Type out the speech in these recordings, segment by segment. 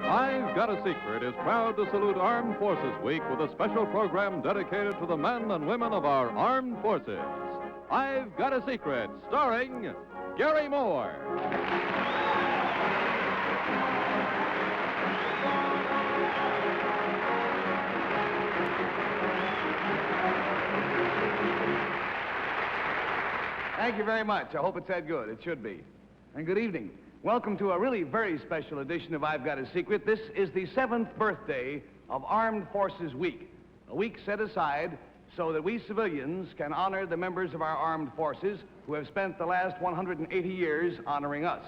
I've Got a Secret is proud to salute Armed Forces Week with a special program dedicated to the men and women of our armed forces. I've Got a Secret, starring Garry Moore. Thank you very much. I hope it's that good. It should be. And good evening. Welcome to a really very special edition of I've Got a Secret. This is the 7th birthday of Armed Forces Week, a week set aside so that we civilians can honor the members of our armed forces who have spent the last 180 years honoring us.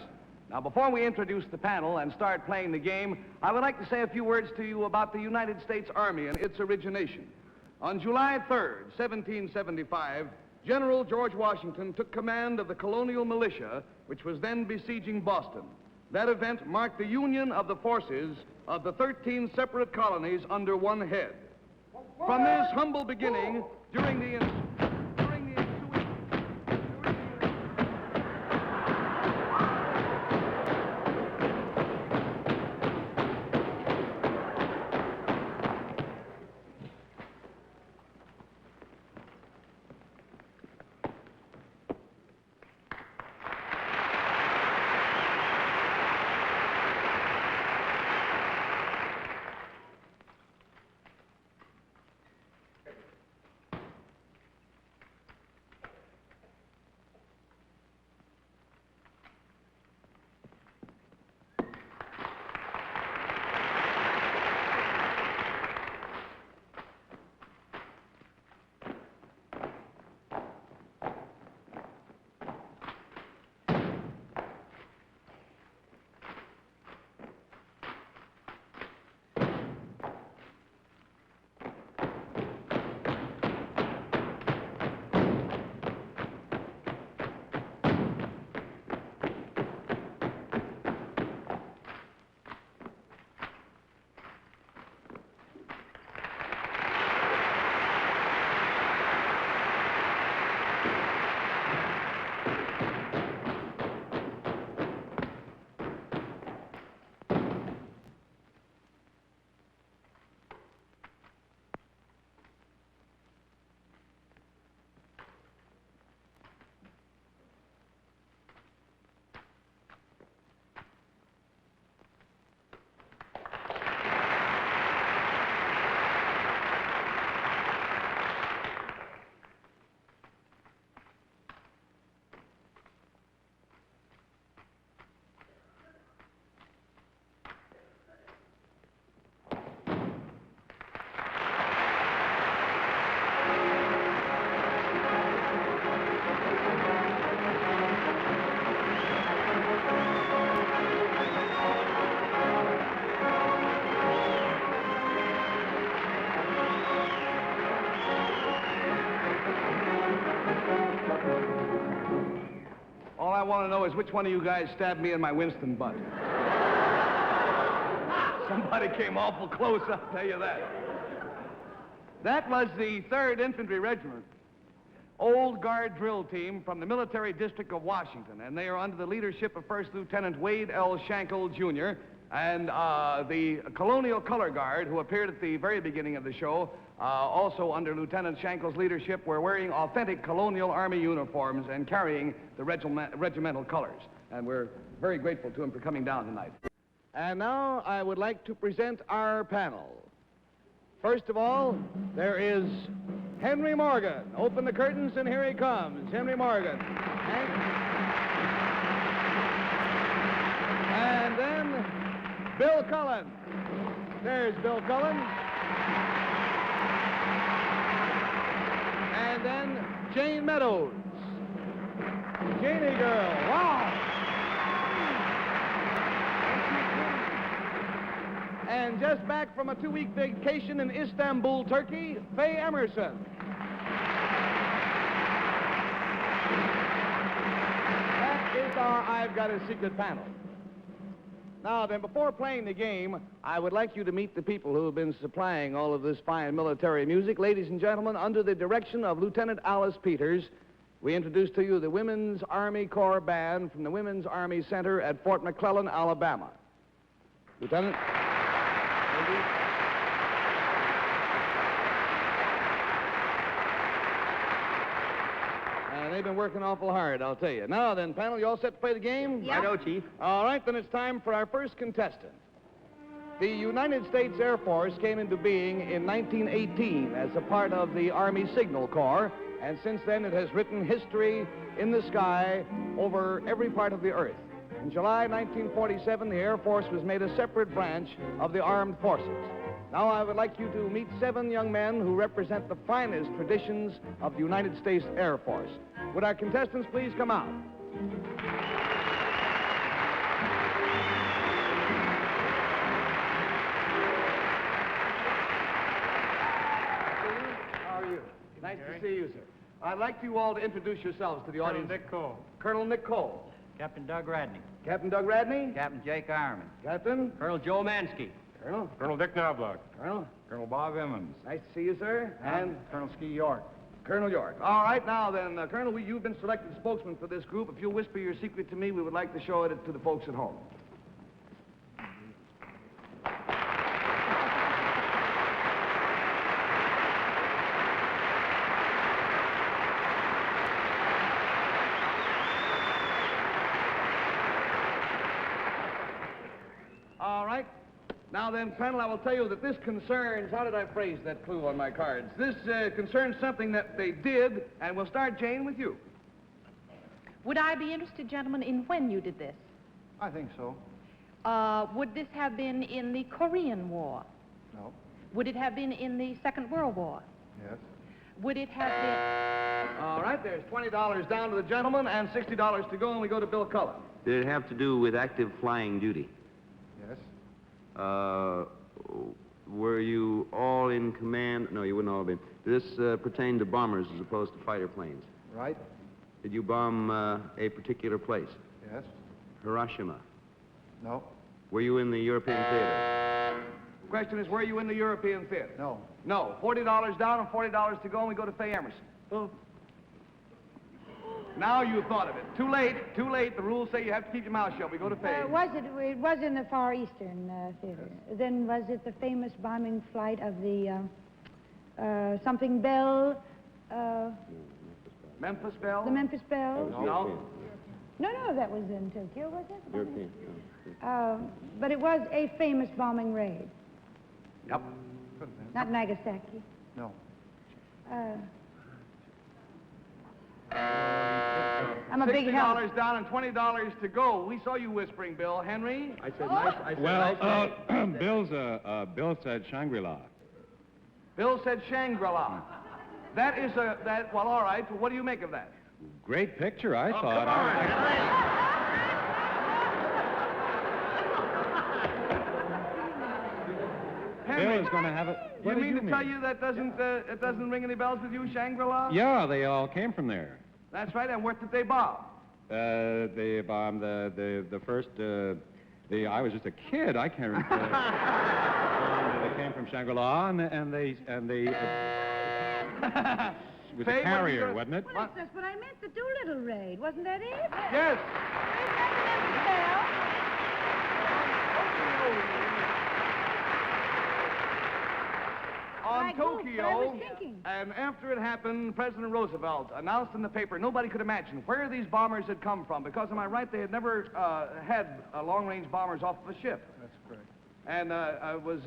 Now, before we introduce the panel and start playing the game, I would like to say a few words to you about the United States Army and its origination. On July 3rd, 1775, General George Washington took command of the colonial militia, which was then besieging Boston. That event marked the union of the forces of the 13 separate colonies under one head. From this humble beginning, during the ensuing... All I want to know is which one of you guys stabbed me in my Winston butt. Somebody came awful close, I'll tell you that. That was the 3rd Infantry Regiment, old guard drill team from the military district of Washington, and they are under the leadership of First Lieutenant Wade L. Shankle, Jr., and the Colonial Color Guard, who appeared at the very beginning of the show, also under Lieutenant Shankle's leadership, were wearing authentic colonial army uniforms and carrying the regimental colors. And we're very grateful to him for coming down tonight. And now I would like to present our panel. First of all, there is Henry Morgan. Open the curtains and here he comes, Henry Morgan. And then Bill Cullen. There's Bill Cullen. And then Jayne Meadows. Janie girl, wow. And just back from a 2-week vacation in Istanbul, Turkey, Faye Emerson. That is our I've Got a Secret panel. Now then, before playing the game, I would like you to meet the people who have been supplying all of this fine military music. Ladies and gentlemen, under the direction of Lieutenant Alice Peters, we introduce to you the Women's Army Corps Band from the Women's Army Center at Fort McLelland, Alabama. Lieutenant? They've been working awful hard, I'll tell you. Now then, panel, you all set to play the game? Yeah. Righto, Chief. All right, then it's time for our first contestant. The United States Air Force came into being in 1918 as a part of the Army Signal Corps, and since then it has written history in the sky over every part of the earth. In July 1947, the Air Force was made a separate branch of the armed forces. Now I would like you to meet 7 young men who represent the finest traditions of the United States Air Force. Would our contestants please come out? How are you? Nice to see you, sir. I'd like you all to introduce yourselves to the audience. Nick Cole. Colonel Nick Cole. Captain Doug Radney. Captain Doug Radney. Captain Jake Ironman. Captain. Colonel Joe Mansky. Colonel. Colonel Dick Knobloch. Colonel. Colonel Bob Emmons. Nice to see you, sir. And Colonel Ski York. Colonel York. All right, now then, Colonel, you've been selected spokesman for this group. If you'll whisper your secret to me, we would like to show it to the folks at home. All right. Now then, panel, I will tell you that this concerns, how did I phrase that clue on my cards? This concerns something that they did, and we'll start, Jane, with you. Would I be interested, gentlemen, in when you did this? I think so. Would this have been in the Korean War? No. Would it have been in the Second World War? Yes. Would it have been... All right, there's $20 down to the gentleman and $60 to go, and we go to Bill Cullen. Did it have to do with active flying duty? Yes. Were you all in command? No, you wouldn't all be. Did this pertain to bombers as opposed to fighter planes? Right. Did you bomb a particular place? Yes. Hiroshima. No. Were you in the European theater? The question is, were you in the European theater? No. No. $40 down and $40 to go, and we go to Faye Emerson. Oh. Now you thought of it. Too late, too late. The rules say you have to keep your mouth shut. We go to Faye. It was in the Far Eastern theater. Then was it the famous bombing flight of the something Bell, Memphis Belle? the Memphis Belle? No. No, that was in Tokyo, was it? European. But it was a famous bombing raid, Yep. Could have been. not Nagasaki. No. I'm a big help. $60 down and $20 to go. We saw you whispering, Bill. Henry? I said nice. Well, Bill said Shangri-La. Bill said Shangri-La. That is well, all right. What do you make of that? Great picture, I thought. Bill is going to have it. You mean to tell you that it doesn't ring any bells with you, Shangri-La? Yeah, they all came from there. That's right. And what did they bomb? They bombed the first. I was just a kid. I can't remember. They came from Shangri-La, and they. It was Faye, a carrier, what wasn't it? Well, that's what I meant, the Doolittle raid. Wasn't that it? Yes. On Right, good. I Tokyo, was thinking. and after it happened, President Roosevelt announced in the paper nobody could imagine where these bombers had come from, because, am I right, they had never had long-range bombers off of a ship. That's correct. And it was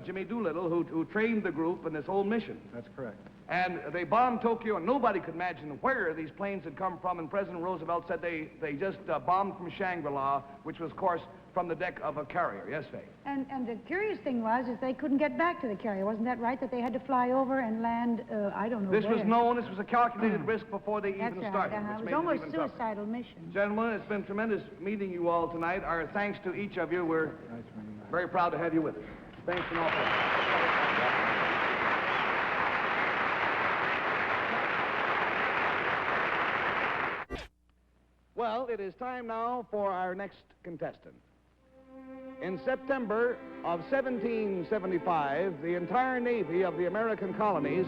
Jimmy Doolittle who trained the group in this whole mission. That's correct. And they bombed Tokyo, and nobody could imagine where these planes had come from, and President Roosevelt said they just bombed from Shangri-La, which was, of course, from the deck of a carrier. Yes, Faye? And the curious thing was is they couldn't get back to the carrier. Wasn't that right, that they had to fly over and land, I don't know This where? was known. This was a calculated risk before they That's even right. started, It which was made almost it even tougher. suicidal mission. Gentlemen, it's been tremendous meeting you all tonight. Our thanks to each of you. We're Nice meeting you. very proud to have you with us. Thanks an awful lot. Well, it is time now for our next contestant. In September of 1775, the entire Navy of the American colonies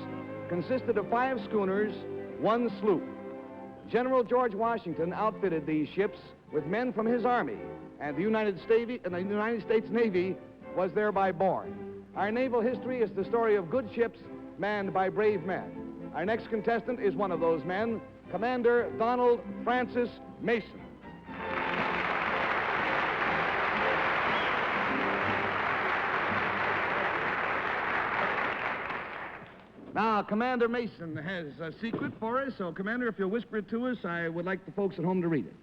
consisted of 5 schooners, 1 sloop. General George Washington outfitted these ships with men from his army, and the United States Navy was thereby born. Our naval history is the story of good ships manned by brave men. Our next contestant is one of those men, Commander Donald Francis Mason. Now, Commander Mason has a secret for us, so Commander, if you'll whisper it to us, I would like the folks at home to read it.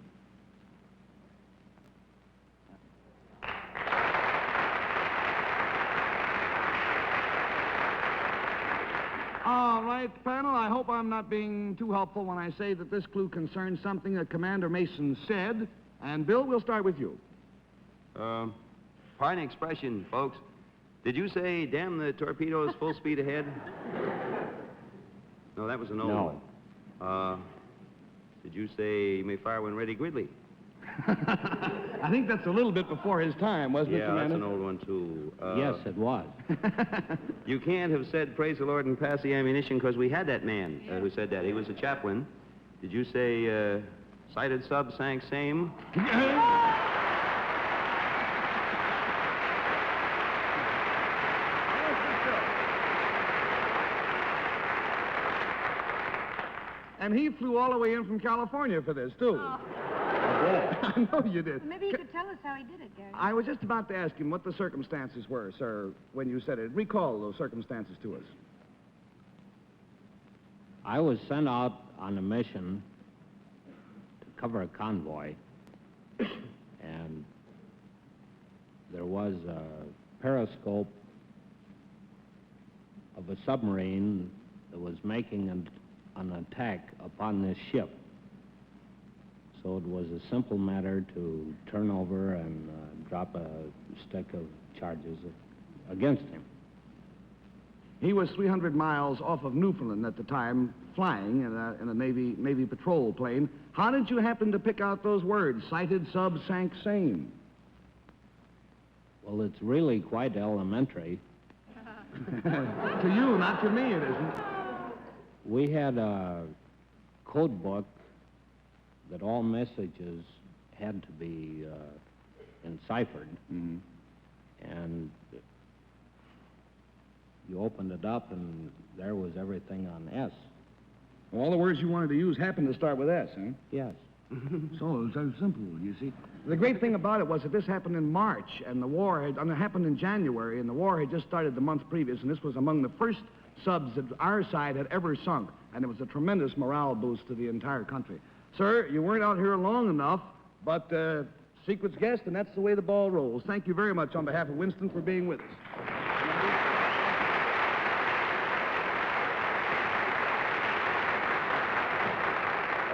All right, panel, I hope I'm not being too helpful when I say that this clue concerns something that Commander Mason said. And, Bill, we'll start with you. Pardon the expression, folks. Did you say, damn the torpedoes, full speed ahead? No, that was an old one. Did you say, you may fire when ready, Gridley? I think that's a little bit before his time, wasn't it, Yeah, Commander? that's an old one, too. Yes, it was. You can't have said, praise the Lord and pass the ammunition, because we had that man who said that. He was a chaplain. Did you say, sighted sub, sank same? And he flew all the way in from California for this, too. Oh. I know you did. Maybe you could tell us how he did it, Gary. I was just about to ask him what the circumstances were, sir, when you said it. Recall those circumstances to us. I was sent out on a mission to cover a convoy, and there was a periscope of a submarine that was making an attack upon this ship. So it was a simple matter to turn over and drop a stick of charges against him. He was 300 miles off of Newfoundland at the time, flying in a Navy patrol plane. How did you happen to pick out those words, sighted sub, sank same? Well, it's really quite elementary. To you, not to me, it isn't. We had a code book that all messages had to be enciphered. Mm-hmm. And you opened it up, and there was everything on S. All the words you wanted to use happened to start with S, huh? Yes. So it's so simple, you see. The great thing about it was that this happened in March, and the war had, it happened in January, and the war had just started the month previous, and this was among the first subs that our side had ever sunk, and it was a tremendous morale boost to the entire country. Sir, you weren't out here long enough, but secret's guest, and that's the way the ball rolls. Thank you very much on behalf of Winston for being with us.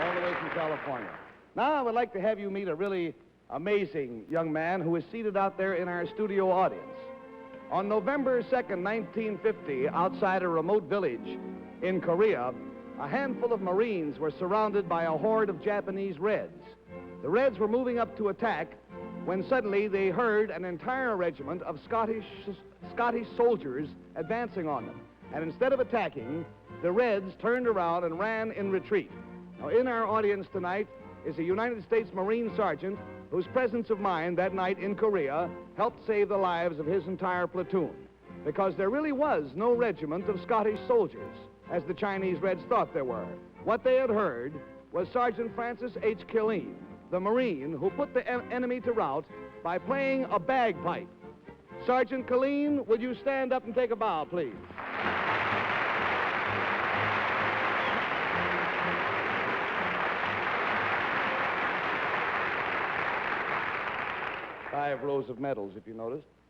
All the way from California. Now I would like to have you meet a really amazing young man who is seated out there in our studio audience. On November 2nd, 1950, outside a remote village in Korea, a handful of Marines were surrounded by a horde of Japanese Reds. The Reds were moving up to attack when suddenly they heard an entire regiment of Scottish soldiers advancing on them. And instead of attacking, the Reds turned around and ran in retreat. Now, in our audience tonight is a United States Marine Sergeant whose presence of mind that night in Korea helped save the lives of his entire platoon. Because there really was no regiment of Scottish soldiers, as the Chinese Reds thought there were. What they had heard was Sergeant Francis H. Killean, the Marine who put the enemy to rout by playing a bagpipe. Sergeant Killean, would you stand up and take a bow, please? 5 rows of medals, if you noticed.